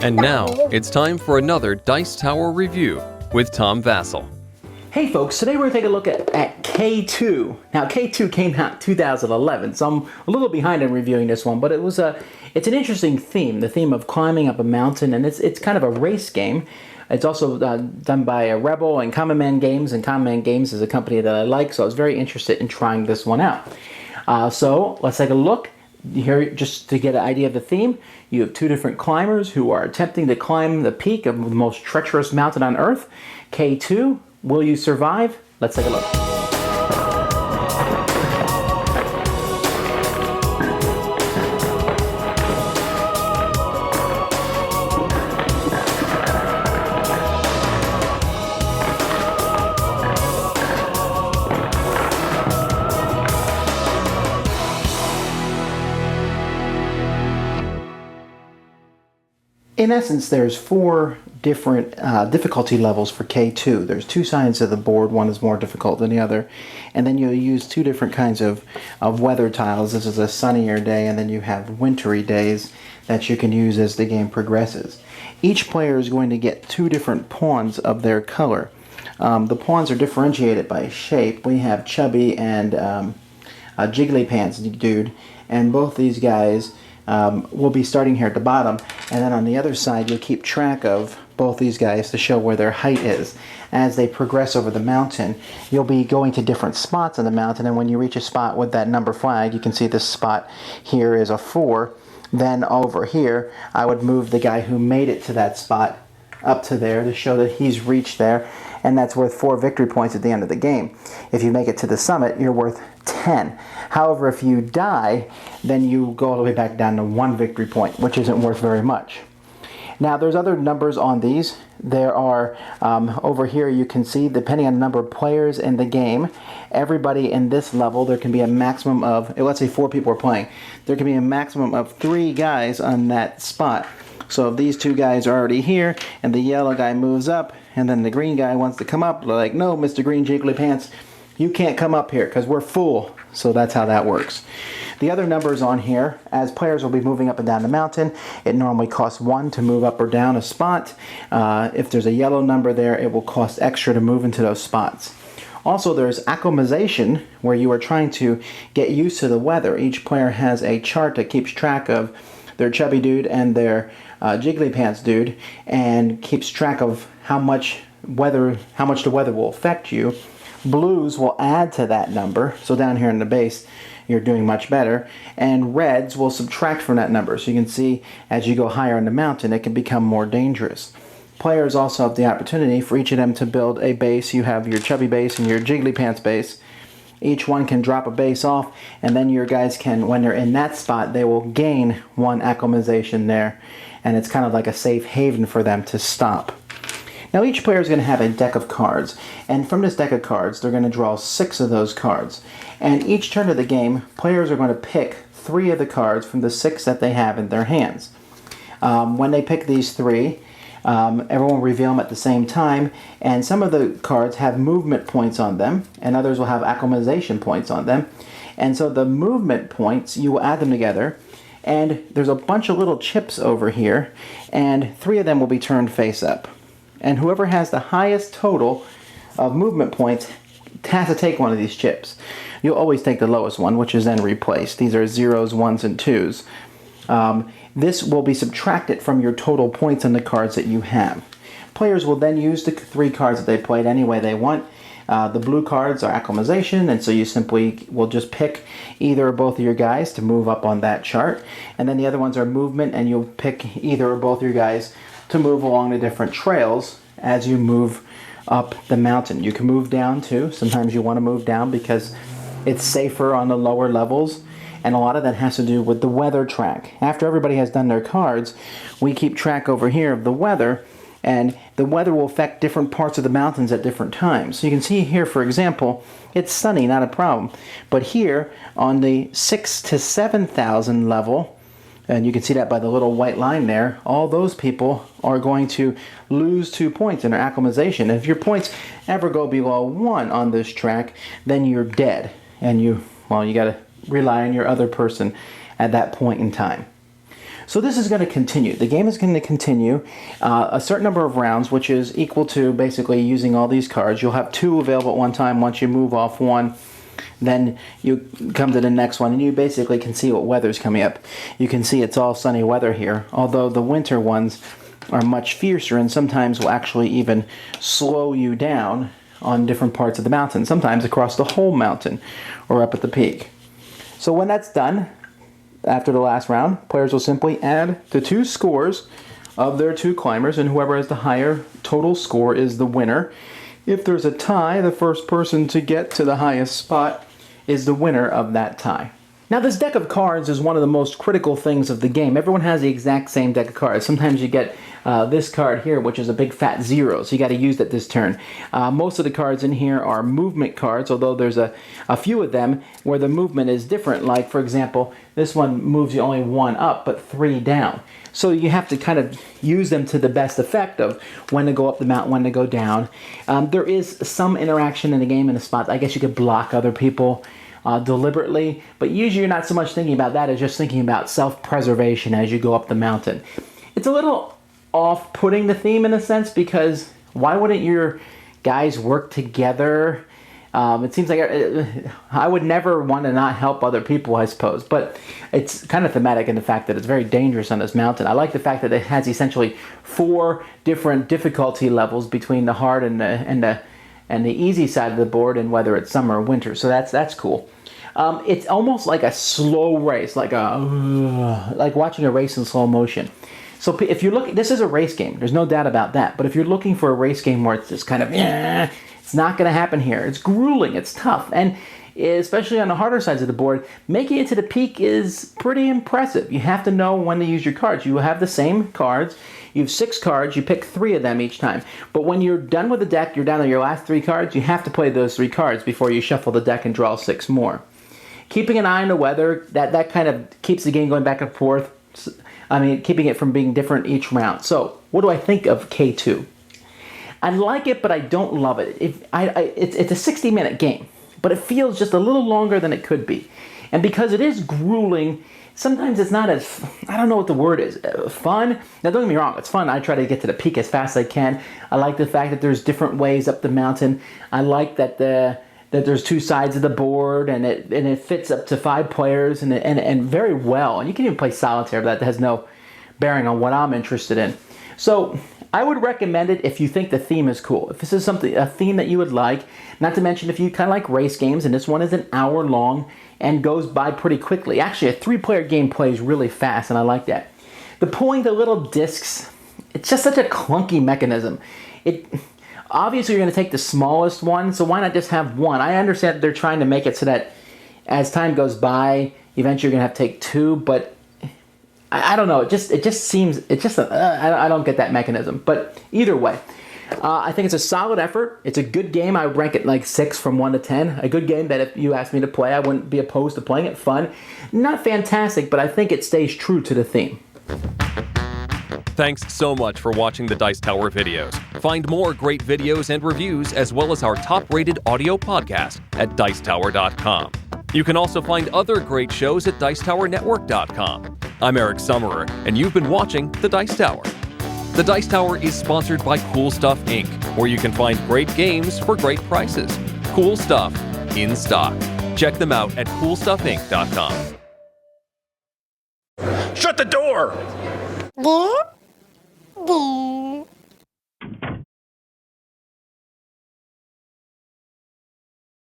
And now, it's time for another Dice Tower review with Tom Vasel. Hey folks, today we're going to take a look at K2. Now K2 came out in 2011, so I'm a little behind in reviewing this one, but it's an interesting theme, the theme of climbing up a mountain, and it's kind of a race game. It's also done by Rebel and Common Man Games, and Common Man Games is a company that I like, so I was very interested in trying this one out. So let's take a look. Here, just to get an idea of the theme, you have two different climbers who are attempting to climb the peak of the most treacherous mountain on Earth. K2, will you survive? Let's take a look. In essence, there's four different difficulty levels for K2. There's two sides of the board. One is more difficult than the other. And then you'll use two different kinds of weather tiles. This is a sunnier day, and then you have wintry days that you can use as the game progresses. Each player is going to get two different pawns of their color. The pawns are differentiated by shape. We have Chubby and a Jiggly Pants dude, and both these guys will be starting here at the bottom, and then on the other side you'll keep track of both these guys to show where their height is. As they progress over the mountain, you'll be going to different spots on the mountain, and when you reach a spot with that number flag, you can see this spot here is a 4. Then over here, I would move the guy who made it to that spot up to there to show that he's reached there, and that's worth 4 victory points at the end of the game. If you make it to the summit, you're worth 10. However, if you die, then you go all the way back down to 1 victory point, which isn't worth very much. Now, there's other numbers on these. There are, over here you can see, depending on the number of players in the game, everybody in this level, there can be a maximum of, let's say 4 people are playing, there can be a maximum of 3 guys on that spot. So if these 2 guys are already here, and the yellow guy moves up, and then the green guy wants to come up, they're like, no, Mr. Green Jiggly Pants, you can't come up here because we're full. So that's how that works. The other numbers on here, as players will be moving up and down the mountain, it normally costs 1 to move up or down a spot. If there's a yellow number there, it will cost extra to move into those spots. Also, there's acclimatization, where you are trying to get used to the weather. Each player has a chart that keeps track of their chubby dude and their jiggly pants dude, and keeps track of how much the weather will affect you. Blues will add to that number, so down here in the base you're doing much better, and reds will subtract from that number. So you can see as you go higher on the mountain, it can become more dangerous. Players also have the opportunity for each of them to build a base. You have your chubby base and your jiggly pants base. Each one can drop a base off, and then your guys can, when they're in that spot, they will gain 1 acclimatization there, and it's kind of like a safe haven for them to stop. Now each player is going to have a deck of cards, and from this deck of cards they're going to draw 6 of those cards. And each turn of the game, players are going to pick 3 of the cards from the 6 that they have in their hands. When they pick these 3, everyone will reveal them at the same time, and some of the cards have movement points on them, and others will have acclimatization points on them. And so the movement points, you will add them together, and there's a bunch of little chips over here, and 3 of them will be turned face up. And whoever has the highest total of movement points has to take one of these chips. You'll always take the lowest one, which is then replaced. These are 0s, 1s, and 2s. This will be subtracted from your total points on the cards that you have. Players will then use the 3 cards that they played any way they want. The blue cards are acclimatization, and so you simply will just pick either or both of your guys to move up on that chart. And then the other ones are movement, and you'll pick either or both of your guys to move along the different trails as you move up the mountain. You can move down too. Sometimes you want to move down because it's safer on the lower levels, and a lot of that has to do with the weather track. After everybody has done their cards, we keep track over here of the weather, and the weather will affect different parts of the mountains at different times. So you can see here, for example, it's sunny, not a problem. But here on the 6,000 to 7,000 level, and you can see that by the little white line there, all those people are going to lose 2 points in their acclimatization. If your points ever go below 1 on this track, then you're dead. And you got to rely on your other person at that point in time. So this is going to continue. The game is going to continue a certain number of rounds, which is equal to basically using all these cards. You'll have 2 available at one time. Once you move off one, then you come to the next one, and you basically can see what weather's coming up. You can see it's all sunny weather here, although the winter ones are much fiercer and sometimes will actually even slow you down on different parts of the mountain, sometimes across the whole mountain or up at the peak. So when that's done, after the last round, players will simply add the 2 scores of their 2 climbers, and whoever has the higher total score is the winner. If there's a tie, the first person to get to the highest spot is the winner of that tie. Now, this deck of cards is one of the most critical things of the game. Everyone has the exact same deck of cards. Sometimes you get this card here, which is a big fat 0, so you got to use that this turn. Most of the cards in here are movement cards, although there's a few of them where the movement is different. Like, for example, this one moves you only 1 up, but 3 down. So you have to kind of use them to the best effect of when to go up the mountain, when to go down. There is some interaction in the game in the spots. I guess you could block other people deliberately, but usually you're not so much thinking about that as just thinking about self-preservation as you go up the mountain. It's a little off-putting, the theme, in a sense, because why wouldn't your guys work together? It seems like I would never want to not help other people, I suppose, but it's kind of thematic in the fact that it's very dangerous on this mountain. I like the fact that it has essentially 4 different difficulty levels between the hard and the easy side of the board, and whether it's summer or winter. So that's cool. It's almost like a slow race, like watching a race in slow motion. So if you're looking, this is a race game. There's no doubt about that. But if you're looking for a race game where it's just kind of, it's not going to happen here. It's grueling. It's tough. And especially on the harder sides of the board, making it to the peak is pretty impressive. You have to know when to use your cards. You will have the same cards. You have 6 cards. You pick 3 of them each time. But when you're done with the deck, you're down to your last 3 cards, you have to play those 3 cards before you shuffle the deck and draw 6 more. Keeping an eye on the weather, that kind of keeps the game going back and forth. I mean, keeping it from being different each round. So, what do I think of K2? I like it, but I don't love it. It's a 60-minute game, but it feels just a little longer than it could be. And because it is grueling, sometimes it's not as, I don't know what the word is, fun. Now, don't get me wrong, it's fun. I try to get to the peak as fast as I can. I like the fact that there's different ways up the mountain. I like that that there's 2 sides of the board, and it fits up to 5 players, and very well. And you can even play solitaire, but that has no bearing on what I'm interested in. So I would recommend it if you think the theme is cool. If this is a theme that you would like, not to mention if you kind of like race games, and this one is an hour long and goes by pretty quickly. Actually, a 3-player game plays really fast, and I like that. The pulling the little discs, it's just such a clunky mechanism. Obviously, you're going to take the smallest one, so why not just have 1? I understand that they're trying to make it so that as time goes by, eventually you're going to have to take 2, but I don't know. It just seems, I don't get that mechanism. But either way, I think it's a solid effort. It's a good game. I rank it like 6 from 1 to 10. A good game that if you asked me to play, I wouldn't be opposed to playing it. Fun. Not fantastic, but I think it stays true to the theme. Thanks so much for watching the Dice Tower videos. Find more great videos and reviews, as well as our top-rated audio podcast at Dicetower.com. You can also find other great shows at Dicetowernetwork.com. I'm Eric Summerer, and you've been watching The Dice Tower. The Dice Tower is sponsored by Cool Stuff Inc., where you can find great games for great prices. Cool stuff in stock. Check them out at CoolStuffInc.com. Shut the door! There.